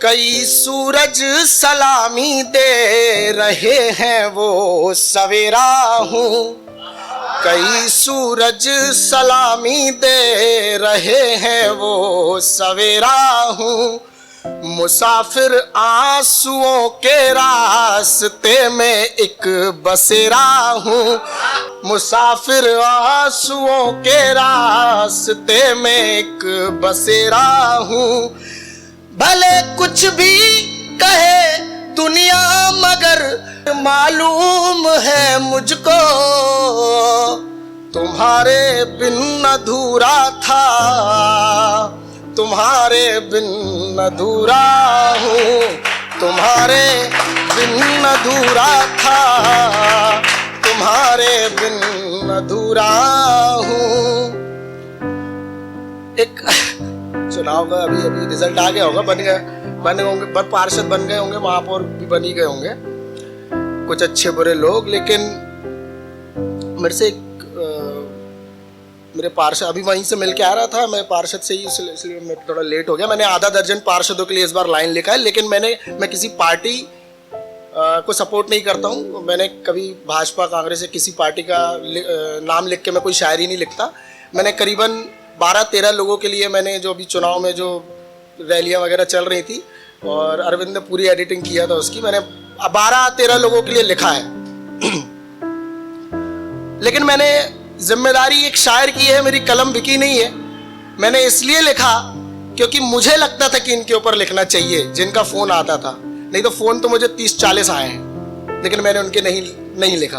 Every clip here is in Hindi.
कई सूरज सलामी दे रहे हैं वो सवेरा हूँ, कई सूरज सलामी दे रहे हैं वो सवेरा हूँ। मुसाफिर आंसुओं के रास्ते में एक बसेरा हूँ, मुसाफिर आंसुओं के रास्ते में एक बसेरा हूँ। भले कुछ भी कहे दुनिया मगर मालूम है मुझको तुम्हारे बिन अधूरा था, तुम्हारे बिन अधूरा हूँ, तुम्हारे बिन अधूरा था, तुम्हारे बिन अधूरा हूँ। एक चुनाव का अभी रिजल्ट आ गया होगा, बने होंगे, पार्षद बन गए होंगे, महापौर भी बनी गए होंगे कुछ अच्छे बुरे लोग। लेकिन मेरे से मेरे पार्षद अभी वहीं से मिल के आ रहा था, मैं पार्षद से ही, इसलिए मैं थोड़ा लेट हो गया। मैंने आधा दर्जन पार्षदों के लिए इस बार लाइन लिखा है, लेकिन मैं किसी पार्टी को सपोर्ट नहीं करता हूँ। मैंने कभी भाजपा कांग्रेस या किसी पार्टी का नाम लिख के मैं कोई शायरी नहीं लिखता। मैंने करीबन 12-13 लोगों के लिए, मैंने जो अभी चुनाव में जो रैलियां वगैरह चल रही थी और अरविंद ने पूरी एडिटिंग किया था उसकी, मैंने 12-13 लोगों के लिए लिखा है। लेकिन मैंने जिम्मेदारी एक शायर की है, मेरी कलम बिकी नहीं है। मैंने इसलिए लिखा क्योंकि मुझे लगता था कि इनके ऊपर लिखना चाहिए, जिनका फोन आता था। नहीं तो फोन तो मुझे 30-40 आए हैं, लेकिन मैंने उनके नहीं लिखा।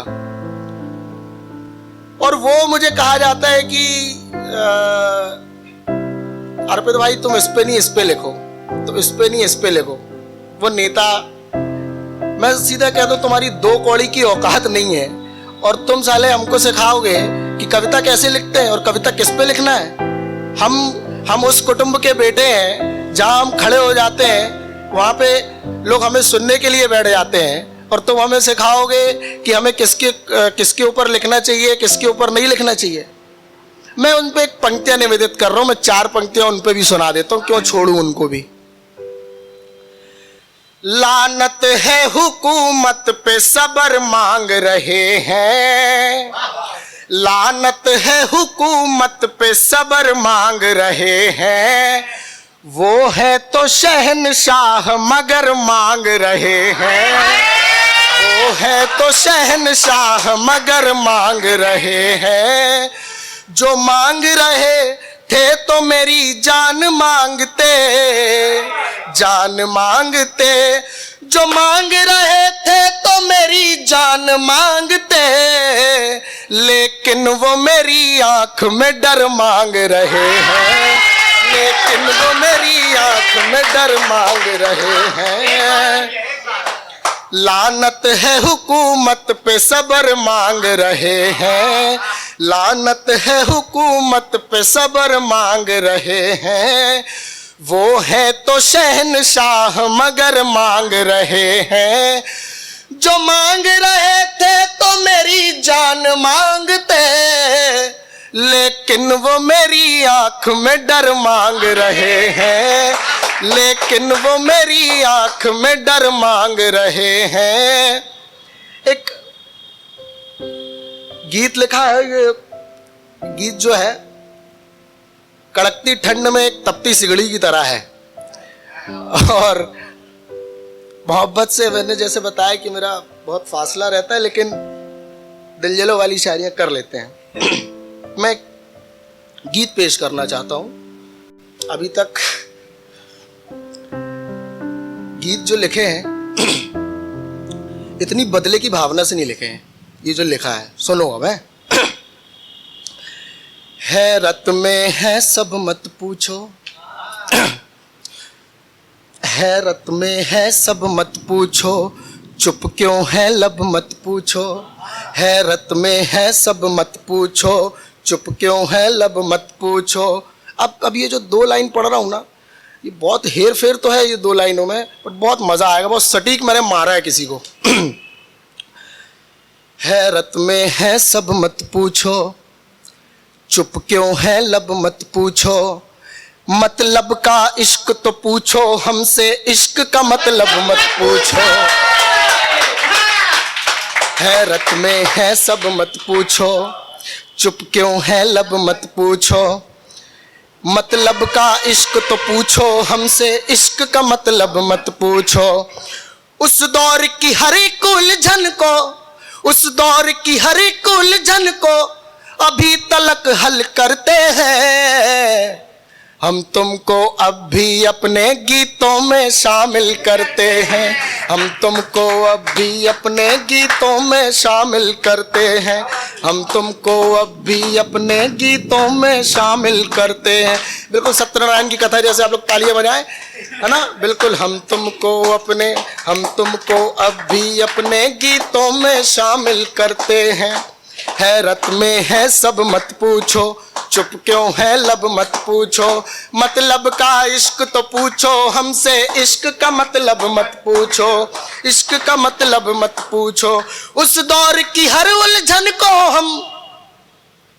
और वो मुझे कहा जाता है कि अर्पित भाई तुम इस पे नहीं इस पे लिखो, तुम इस पे नहीं इस पे लिखो। वो नेता, मैं सीधा कहता हूं तुम्हारी 2 कौड़ी की औकात नहीं है और तुम साले हमको सिखाओगे कि कविता कैसे लिखते हैं और कविता किस पे लिखना है। हम उस कुटुंब के बेटे हैं जहां हम खड़े हो जाते हैं, वहां पे लोग हमें सुनने के लिए बैठ जाते हैं, और तुम हमें सिखाओगे कि हमें किसके ऊपर लिखना चाहिए, किसके ऊपर नहीं लिखना चाहिए। मैं उन पे एक पंक्तियां निवेदित कर रहा हूं, मैं 4 पंक्तियां उन पे भी सुना देता हूं, क्यों छोड़ूं उनको भी। लानत है हुकूमत पे सबर मांग रहे हैं, लानत है हुकूमत पे सबर मांग रहे हैं। वो है तो शहनशाह मगर मांग रहे हैं, वो है तो शहनशाह मगर मांग रहे हैं। जो मांग रहे थे तो मेरी जान मांगते, जान मांगते। जो मांग रहे थे तो मेरी जान मांगते, लेकिन वो मेरी आंख में डर मांग रहे हैं, लेकिन वो मेरी आंख में डर मांग रहे हैं। लानत है हुकूमत पे सबर मांग रहे हैं, लानत है हुकूमत पे सबर मांग रहे हैं। वो है तो शहनशाह मगर मांग रहे हैं। जो मांग रहे थे तो मेरी जान मांगते, लेकिन वो मेरी आंख में डर मांग रहे हैं, लेकिन वो मेरी आंख में डर मांग रहे हैं। एक गीत लिखा है, ये गीत जो है कड़कती ठंड में एक तपती सिगड़ी की तरह है। और मोहब्बत से मैंने जैसे बताया कि मेरा बहुत फासला रहता है, लेकिन दिलजलो वाली शायरियां कर लेते हैं। मैं गीत पेश करना चाहता हूं। अभी तक गीत जो लिखे हैं इतनी बदले की भावना से नहीं लिखे हैं। ये जो लिखा है सुनो अब हैरत में है सब मत पूछो, हैरत में है सब मत पूछो, चुप क्यों है लब मत पूछो। हैरत में है सब मत पूछो, चुप क्यों है लब मत पूछो। अब ये जो 2 लाइन पढ़ रहा हूं ना, ये बहुत हेर फेर तो है ये 2 लाइनों में, बट बहुत मजा आएगा, बहुत सटीक मैंने मारा है किसी को। हैरत में है सब मत पूछो, चुप क्यों है लब मत पूछो। मतलब का इश्क तो पूछो हमसे, इश्क का मतलब मत पूछो। हैरत में है सब मत पूछो, चुप क्यों है लब मत पूछो। मतलब का इश्क तो पूछो हमसे, इश्क का मतलब मत पूछो। उस दौर की हर एक उलझन को, उस दौर की हर एक उलझन को अभी तलक हल करते हैं। हम तुमको अब भी अपने गीतों में शामिल करते हैं, हम तुमको अब भी अपने गीतों में शामिल करते हैं, हम तुमको अब भी अपने गीतों में शामिल करते हैं। बिल्कुल सत्यनारायण की कथा जैसे आप लोग तालियां बजाएं, है ना? बिल्कुल हम तुमको अब भी अपने गीतों में शामिल करते हैं। हैरत में है सब मत पूछो, चुप क्यों है लब मत पूछो। मतलब का इश्क तो पूछो हमसे, इश्क का मतलब मत पूछो, इश्क का मतलब मत पूछो। उस दौर की हर उलझन को हम,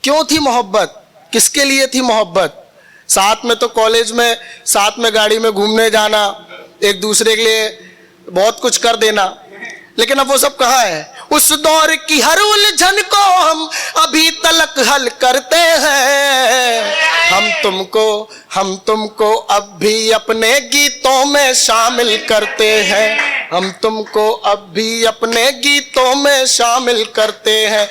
क्यों थी मोहब्बत, किसके लिए थी मोहब्बत? साथ में तो कॉलेज में साथ में गाड़ी में घूमने जाना, एक दूसरे के लिए बहुत कुछ कर देना, लेकिन अब वो सब कहाँ है? उस दौर की हर उलझन को हम अभी तलक हल करते हैं। हम तुमको अब भी अपने गीतों में शामिल करते हैं, हम तुमको अब भी अपने गीतों में शामिल करते हैं।